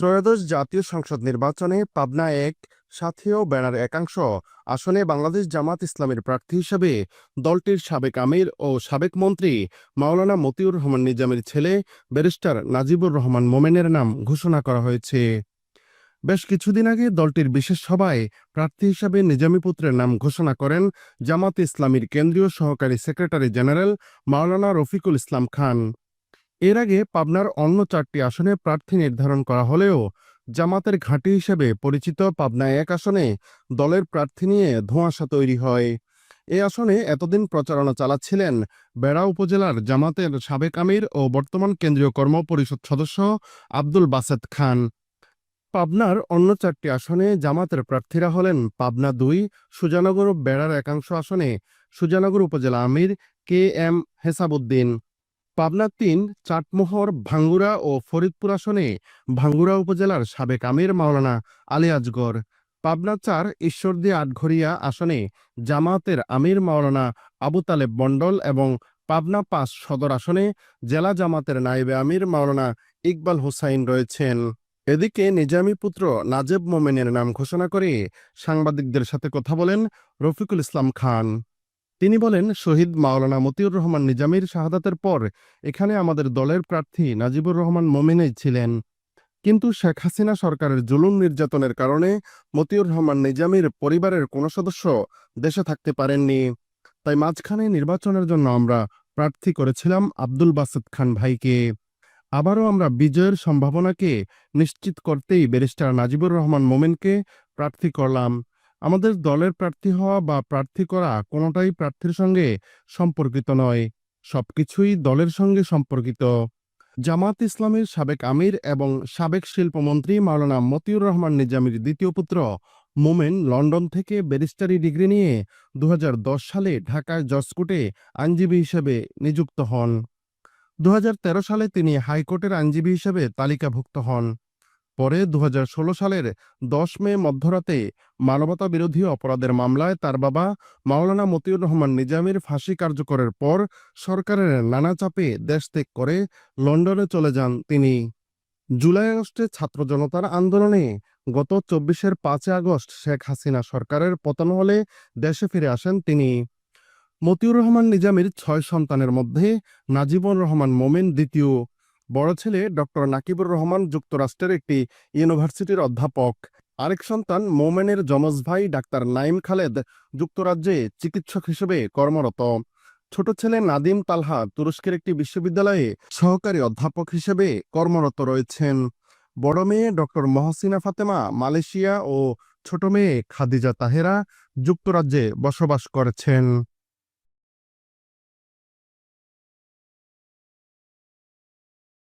ত্রয়োদশ জাতীয় সংসদ নির্বাচনে পাবনা এক, সাঁথিয়া ও বেড়ার একাংশ আসনে বাংলাদেশ জামাত ইসলামীর প্রার্থী হিসেবে দলটির সাবেক আমির ও সাবেক মন্ত্রী মাওলানা মতিউর রহমান নিজামীর ছেলে ব্যারিস্টার নাজিবুর রহমান মোমেনের নাম ঘোষণা করা হয়েছে। বেশ কিছুদিন আগে দলটির বিশেষ সভায় প্রার্থী হিসাবে নিজামী পুত্রের নাম ঘোষণা করেন জামাত ইসলামীর কেন্দ্রীয় সহকারী সেক্রেটারি জেনারেল মাওলানা রফিকুল ইসলাম খান। এর আগে পাবনার অন্য 4টি আসনে প্রার্থী নির্ধারণ করা হলেও জামাতের ঘাঁটি হিসেবে পরিচিত পাবনা এক আসনে দলের প্রার্থী নিয়ে ধোঁয়াশা তৈরি হয়। এ আসনে এতদিন প্রচারণা চালাচ্ছিলেন বেড়া উপজেলার জামাতের সাবেক আমির ও বর্তমান কেন্দ্রীয় কর্মপরিষদ সদস্য আব্দুল বাসেত খান। পাবনার অন্য 4টি আসনে জামাতের প্রার্থীরা হলেন পাবনা 2, সুজানগর ও বেড়ার একাংশ আসনে সুজানগর উপজেলা আমির কে এম হেসাবউদ্দিন, পাবনা 3, চাটমোহর, ভাঙ্গুড়া ও ফরিদপুর আসনে ভাঙ্গুড়া উপজেলার সাবেক আমির মাওলানা আলী আজগর, পাবনা 4, ঈশ্বরদী আটঘরিয়া আসনে জামাতের আমির মাওলানা আবু তালেব মণ্ডল এবং পাবনা 5 সদর আসনে জেলা জামাতের নায়েবে আমির মাওলানা ইকবাল হোসাইন রয়েছেন। এদিকে নিজামী পুত্র নাজেব মোমেনের নাম ঘোষণা করে সাংবাদিকদের সাথে কথা বলেন রফিকুল ইসলাম খান। তিনি বলেন, শহীদ মাওলানা মতিউর রহমান নিজামীর শাহাদাতের পর এখানে আমাদের দলের প্রার্থী নাজিবুর রহমান মোমেনই ছিলেন, কিন্তু শেখ হাসিনা সরকারের জুলুম নির্যাতনের কারণে মতিউর রহমান নিজামীর পরিবারের কোনো সদস্য দেশে থাকতে পারেননি। তাই মাঝখানে নির্বাচনের জন্য আমরা প্রার্থী করেছিলাম আব্দুল বাসেত খান ভাইকে। আবারও আমরা বিজয়ের সম্ভাবনাকে নিশ্চিত করতেই ব্যারিস্টার নাজিবুর রহমান মোমেনকে প্রার্থী করলাম। আমাদের দলের প্রার্থী হওয়া বা প্রার্থী করা কোনোটাই প্রার্থীর সঙ্গে সম্পর্কিত নয়, সবকিছুই দলের সঙ্গে সম্পর্কিত। জামাত ইসলামের সাবেক আমির এবং সাবেক শিল্পমন্ত্রী মাওলানা মতিউর রহমান নিজামীর দ্বিতীয় পুত্র মোমেন লন্ডন থেকে ব্যারিস্টারি ডিগ্রি নিয়ে 2010 সালে ঢাকায় জজ কোর্টে আইনজীবী হিসেবে নিযুক্ত হন। 2013 সালে তিনি হাইকোর্টের আইনজীবী হিসেবে তালিকাভুক্ত হন। পরে 2016 সালের 10 মে মধ্যরাতে মানবতাবিরোধী অপরাধের মামলায় তার বাবা মাওলানা মতিউর রহমান নিজামীর ফাঁসি কার্যকরের পর সরকারের নানা চাপে দেশ ত্যাগ করে লন্ডনে চলে যান তিনি। জুলাই আগস্টে ছাত্র জনতার আন্দোলনে গত 24-এর 5 আগস্ট শেখ হাসিনা সরকারের পতন হলে দেশে ফিরে আসেন তিনি। মতিউর রহমান নিজামীর 6 সন্তানের মধ্যে নাজিবুর রহমান মোমেন দ্বিতীয়। বড় ছেলে ডক্টর নাকিবুর রহমান যুক্তরাষ্ট্রের একটি ইউনিভার্সিটির অধ্যাপক। আরেক সন্তান মোমেনের যমজ ভাই ডাক্তার নাইম খালেদ যুক্তরাজ্যে চিকিৎসক হিসেবে কর্মরত। ছোট ছেলে নাদিম তালহা তুরস্কের একটি বিশ্ববিদ্যালয়ে সহকারী অধ্যাপক হিসেবে কর্মরত রয়েছেন। বড় মেয়ে ডক্টর মহসিনা ফাতেমা মালয়েশিয়া ও ছোট মেয়ে খাদিজা তাহেরা যুক্তরাজ্যে বসবাস করেছেন।